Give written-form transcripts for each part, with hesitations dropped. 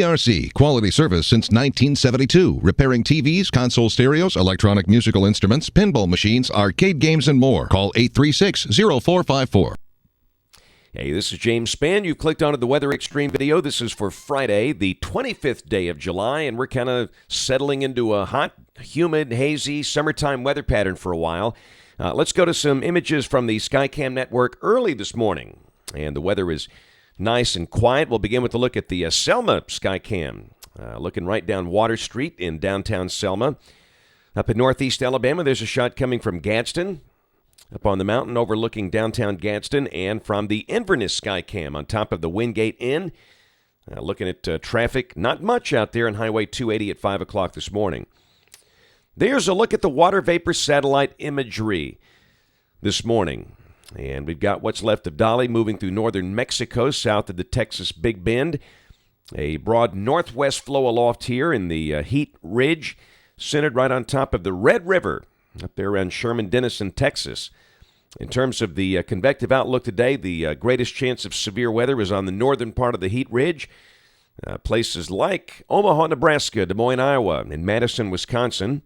ERC, quality service since 1972. Repairing TVs, console stereos, electronic musical instruments, pinball machines, arcade games, and more. Call 836-0454. Hey, this is James Spann. You've clicked onto the Weather Xtreme video. This is for Friday, the 25th day of July, and we're kind of settling into a hot, humid, hazy, summertime weather pattern for a while. Let's go to some images from the Skycam network early this morning. And the weather is nice and quiet. We'll begin with a look at the Selma Skycam. Looking right down Water Street in downtown Selma. Up in northeast Alabama, there's a shot coming from Gadsden, up on the mountain overlooking downtown Gadsden, and from the Inverness Skycam on top of the Wingate Inn. Looking at traffic, not much out there on Highway 280 at 5 o'clock this morning. There's a look at the water vapor satellite imagery this morning. And we've got what's left of Dolly moving through northern Mexico, south of the Texas Big Bend. A broad northwest flow aloft here in the Heat Ridge, centered right on top of the Red River, up there around Sherman, Denison, Texas. In terms of the convective outlook today, the greatest chance of severe weather is on the northern part of the Heat Ridge. Places like Omaha, Nebraska, Des Moines, Iowa, and Madison, Wisconsin,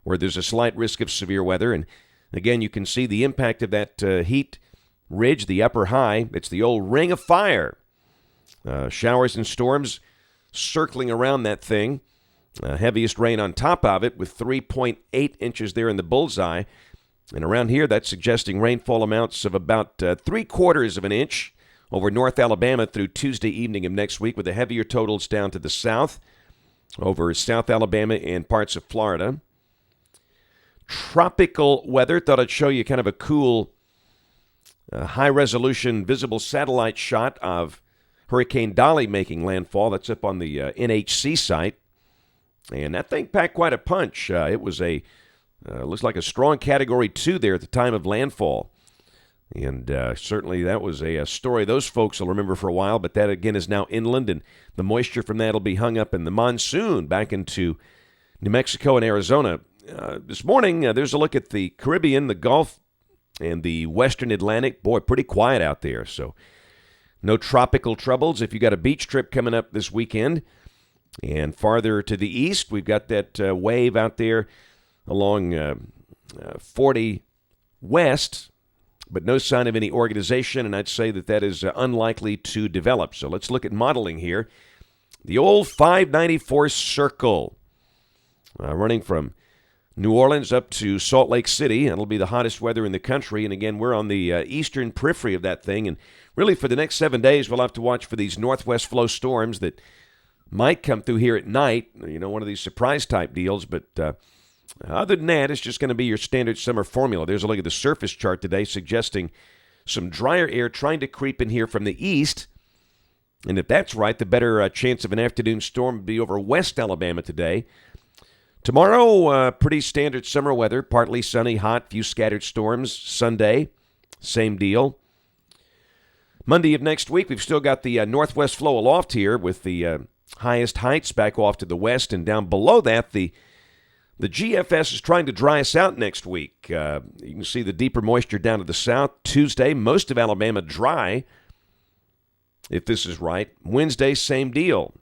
where there's a slight risk of severe weather. And again, you can see the impact of that heat ridge, the upper high. It's the old ring of fire. Showers and storms circling around that thing. Heaviest rain on top of it with 3.8 inches there in the bullseye. And around here, that's suggesting rainfall amounts of about 3/4 of an inch over North Alabama through Tuesday evening of next week, with the heavier totals down to the south, over South Alabama and parts of Florida. Tropical weather. Thought I'd show you kind of a cool, high-resolution visible satellite shot of Hurricane Dolly making landfall. That's up on the NHC site. And that thing packed quite a punch. It was looks like a strong Category 2 there at the time of landfall. And certainly that was a story those folks will remember for a while, but that again is now inland, and the moisture from that will be hung up in the monsoon back into New Mexico and Arizona. This morning, there's a look at the Caribbean, the Gulf, and the Western Atlantic. Boy, pretty quiet out there, so no tropical troubles if you got a beach trip coming up this weekend. And farther to the east, we've got that wave out there along 40 West, but no sign of any organization, and I'd say that is unlikely to develop. So let's look at modeling here. The old 594 circle, running from New Orleans up to Salt Lake City. It'll be the hottest weather in the country, and again, we're on the eastern periphery of that thing, and really for the next 7 days, we'll have to watch for these northwest flow storms that might come through here at night, one of these surprise-type deals, but other than that, it's just going to be your standard summer formula. There's a look at the surface chart today suggesting some drier air trying to creep in here from the east, and if that's right, the better chance of an afternoon storm would be over West Alabama today. Tomorrow, pretty standard summer weather, partly sunny, hot, few scattered storms. Sunday, same deal. Monday of next week, we've still got the northwest flow aloft here with the highest heights back off to the west, and down below that, the GFS is trying to dry us out next week. You can see the deeper moisture down to the south. Tuesday, most of Alabama dry, if this is right. Wednesday, same deal.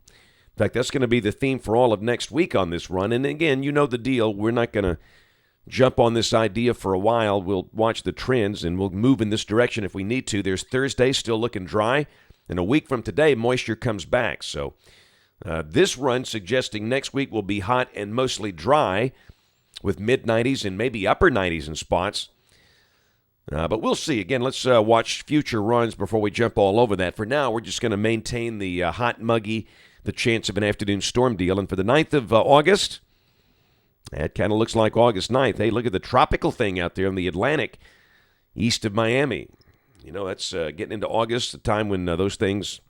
In fact, that's going to be the theme for all of next week on this run. And again, you know the deal. We're not going to jump on this idea for a while. We'll watch the trends, and we'll move in this direction if we need to. There's Thursday still looking dry, and a week from today, moisture comes back. So this run suggesting next week will be hot and mostly dry with mid-90s and maybe upper 90s in spots. But we'll see. Again, let's watch future runs before we jump all over that. For now, we're just going to maintain the hot, muggy, the chance of an afternoon storm deal. And for the 9th of August, that kind of looks like August 9th. Hey, look at the tropical thing out there in the Atlantic east of Miami. That's getting into August, the time when those things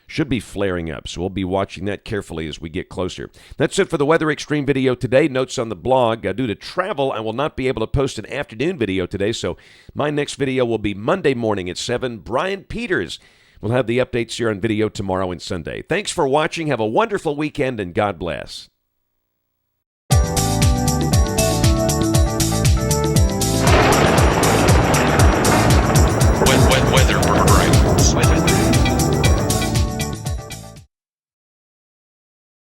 should be flaring up. So we'll be watching that carefully as we get closer. That's it for the Weather Xtreme video today. Notes on the blog. Due to travel, I will not be able to post an afternoon video today, so my next video will be Monday morning at 7. Brian Peters will have the updates here on video tomorrow and Sunday. Thanks for watching. Have a wonderful weekend, and God bless. Weather.